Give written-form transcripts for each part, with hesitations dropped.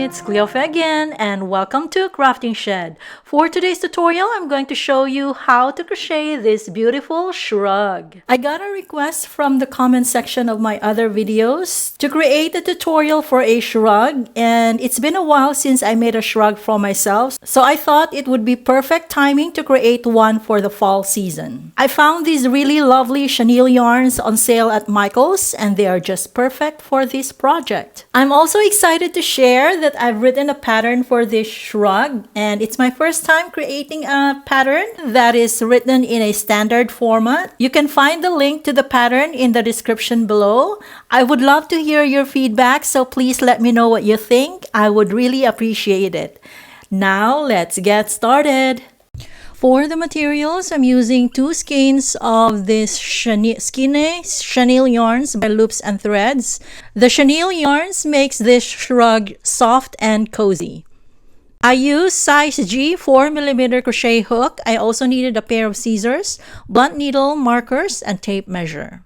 it's Cleofe again and welcome to Crafting Shed. For today's tutorial, I'm going to show you how to crochet this beautiful shrug. I got a request from the comment section of my other videos to create a tutorial for a shrug, and it's been a while since I made a shrug for myself, so I thought it would be perfect timing to create one for the fall season. I found these really lovely chenille yarns on sale at Michael's and they are just perfect for this project. I'm also excited to share that I've written a pattern for this shrug, and it's my first time creating a pattern that is written in a standard format. You can find the link to the pattern in the description below. I would love to hear your feedback, so please let me know what you think. I would really appreciate it. Now let's get started. For the materials, I'm using 2 skeins of this chenille yarns by Loops and Threads. The chenille yarns makes this shrug soft and cozy. I use size G 4mm crochet hook. I also needed a pair of scissors, blunt needle, markers, and tape measure.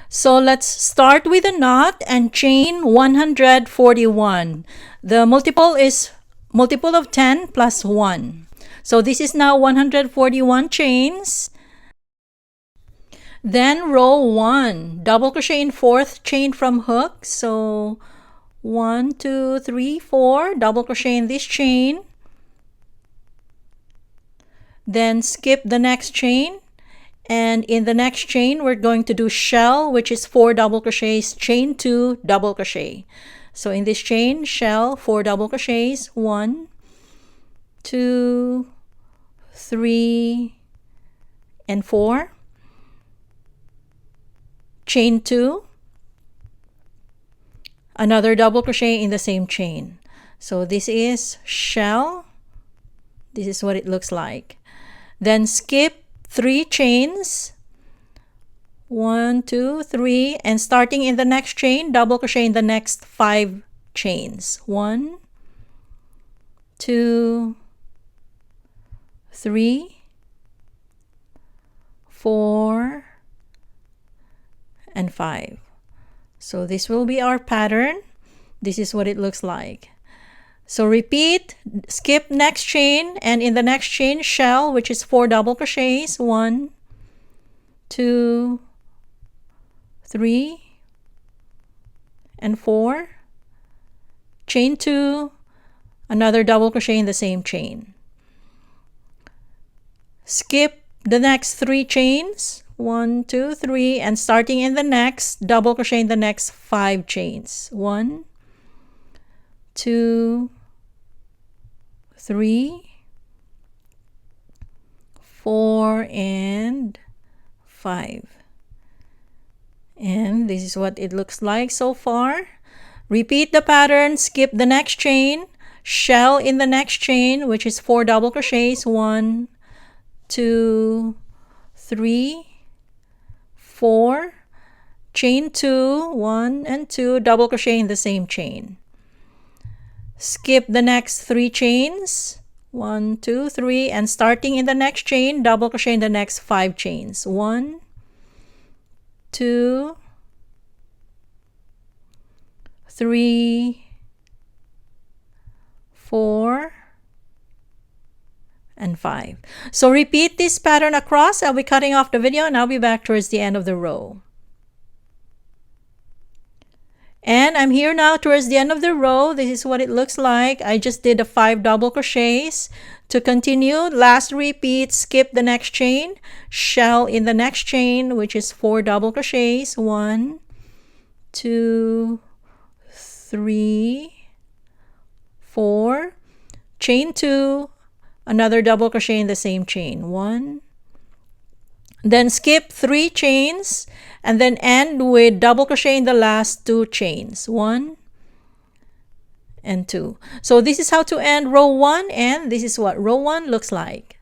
So let's start with a knot and chain 141. The multiple is multiple of 10 plus 1. So this is now 141 chains. Then row 1, double crochet in 4th chain from hook. So 1, 2, 3, 4, double crochet in this chain. Then skip the next chain, and in the next chain we're going to do shell, which is 4 double crochets, chain 2, double crochet. So in this chain, shell, 4 double crochets, 1, 2, 3, and 4. Chain 2, another double crochet in the same chain. So this is shell. This is what it looks like. Then skip 3 chains, 1, 2, 3, and starting in the next chain, double crochet in the next 5 chains. 1, 2, 3, 4, and 5. So this will be our pattern. This is what it looks like. So repeat, skip next chain, and in the next chain, shell, which is 4 double crochets. 1, 2, 3, and 4. Chain 2, another double crochet in the same chain. Skip the next 3 chains, 1, 2, 3, and starting in the next, double crochet in the next 5 chains. 1, 2, 3, 4, and 5. And this is what it looks like so far. Repeat the pattern, skip the next chain, shell in the next chain, which is 4 double crochets. 1, 2, 3, 4, chain 2, 1 and 2, double crochet in the same chain. Skip the next 3 chains, 1, 2, 3, and starting in the next chain, double crochet in the next 5 chains. 1, 2, 3, 4, and 5. So repeat this pattern across. I'll be cutting off the video and I'll be back towards the end of the row. And I'm here now towards the end of the row. This is what it looks like. I just did the 5 double crochets. To continue, last repeat, skip the next chain, shell in the next chain, which is 4 double crochets. 1, 2, 3, 4, chain 2, another double crochet in the same chain. 1, then skip 3 chains and then end with double crochet in the last 2 chains. 1 and 2. So this is how to end row 1, and this is what row 1 looks like.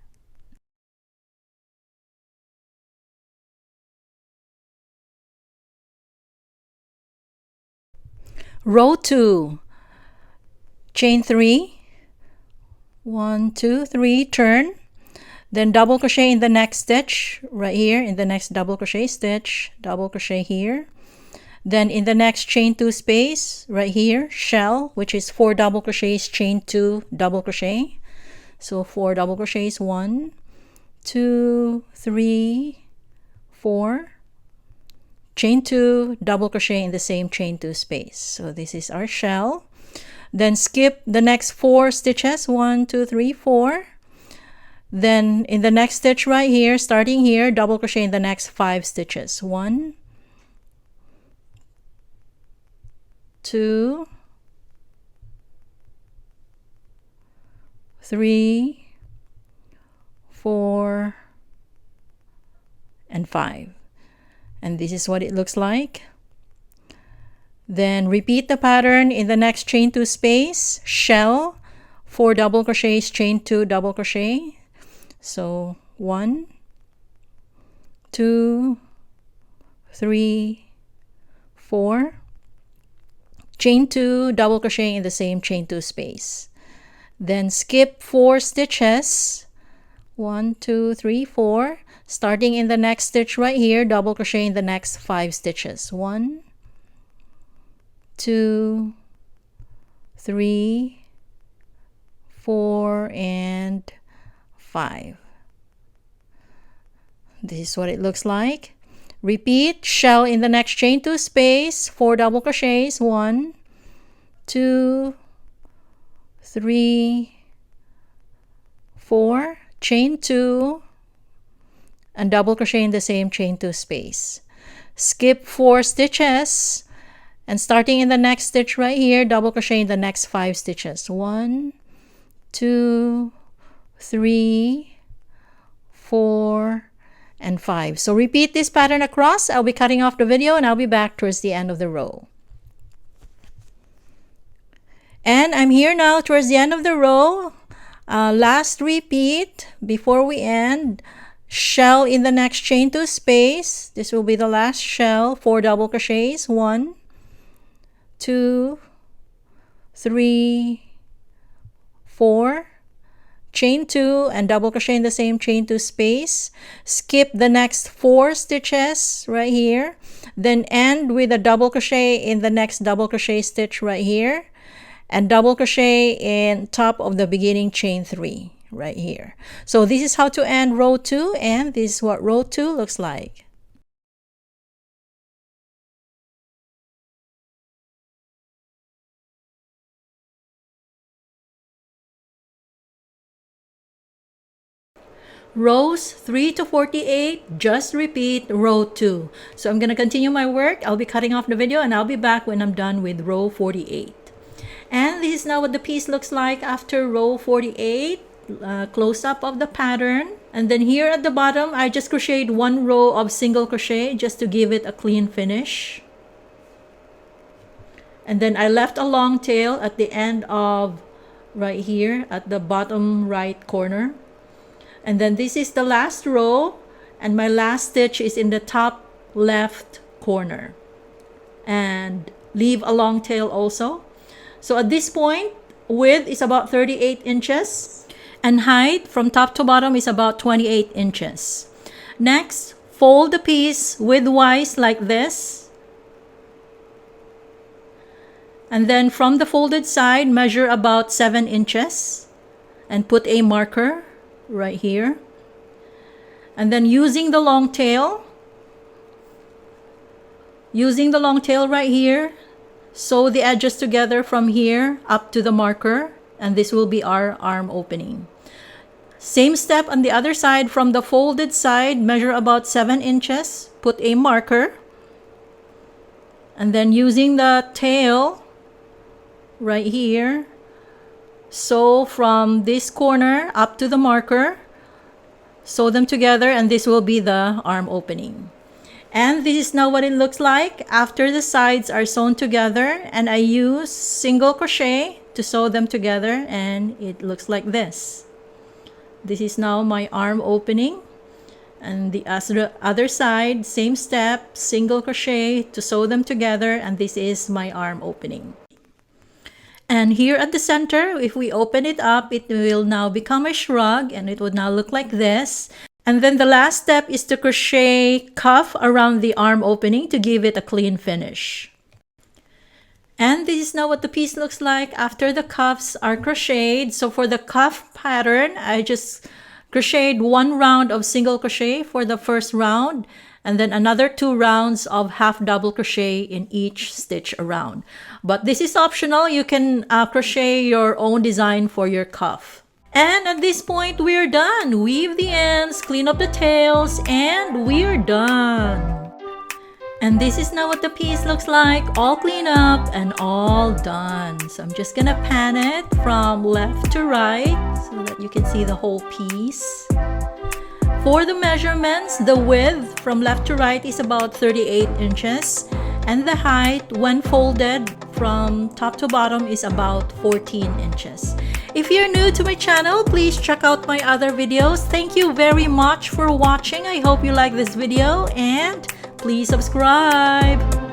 Row 2, chain 3, 1, 2, 3, turn, then double crochet in the next stitch right here, in the next double crochet stitch, double crochet here, Then in the next chain 2 space right here, shell, which is 4 double crochets, chain 2 double crochet. So 4 double crochets, 1, 2, 3, 4, chain 2 double crochet in the same chain 2 space. So this is our shell. Then skip the next 4 stitches, 1, 2, 3, 4. Then in the next stitch right here, starting here, double crochet in the next 5 stitches, 1, 2, 3, 4, and 5. And this is what it looks like. Then repeat the pattern in the next chain 2 space, shell, 4 double crochets, chain 2 double crochet. So 1, 2, 3, 4, chain 2 double crochet in the same chain 2 space. Then skip 4 stitches, 1, 2, 3, 4, starting in the next stitch right here, double crochet in the next 5 stitches, 1, 2, 3, 4, and 5. This is what it looks like. Repeat, shell in the next chain 2 space, 4 double crochets, 1, 2, 3, 4, chain 2, and double crochet in the same chain 2 space. Skip 4 stitches, and starting in the next stitch right here, double crochet in the next 5 stitches, 1, 2, 3, 4, and 5. So repeat this pattern across. I'll be cutting off the video and I'll be back towards the end of the row. And I'm here now towards the end of the row. Last repeat before we end. Shell in the next chain 2 space. This will be the last shell. 4 double crochets. 1, 2, 3, 4. Chain 2 and double crochet in the same chain 2 space. Skip the next 4 stitches right here. Then end with a double crochet in the next double crochet stitch right here. And double crochet in top of the beginning chain 3 right here. So this is how to end row 2, and this is what row 2 looks like. Rows 3 to 48, just repeat row 2. So I'm going to continue my work. I'll be cutting off the video and I'll be back when I'm done with row 48. And this is now what the piece looks like after row 48. Close up of the pattern. And then here at the bottom, I just crocheted 1 row of single crochet just to give it a clean finish. And then I left a long tail at the end of right here at the bottom right corner. And then this is the last row, and my last stitch is in the top left corner. And leave a long tail also. So at this point, width is about 38 inches, and height from top to bottom is about 28 inches. Next, fold the piece widthwise like this. And then from the folded side, measure about 7 inches and put a marker right here. And then using the long tail right here, sew the edges together from here up to the marker, and this will be our arm opening. Same step on the other side. From the folded side, measure about 7 inches, put a marker, and then using the tail right here, sew from this corner up to the marker, sew them together, and this will be the arm opening. And this is now what it looks like after the sides are sewn together, and I use single crochet to sew them together, and it looks like this. This is now my arm opening, and the other side, same step, single crochet to sew them together, and this is my arm opening. And here at the center, if we open it up, it will now become a shrug, and it would now look like this. And then the last step is to crochet cuff around the arm opening to give it a clean finish. And this is now what the piece looks like after the cuffs are crocheted. So for the cuff pattern, I just crocheted 1 round of single crochet for the first round, and then another 2 rounds of half double crochet in each stitch around. But this is optional. You can crochet your own design for your cuff. And at this point, we're done. Weave the ends, clean up the tails, and we're done. And this is now what the piece looks like, all cleaned up and all done. So I'm just gonna pan it from left to right so that you can see the whole piece. For the measurements, the width from left to right is about 38 inches, and the height when folded from top to bottom is about 14 inches. If you're new to my channel, please check out my other videos. Thank you very much for watching. I hope you like this video, and please subscribe.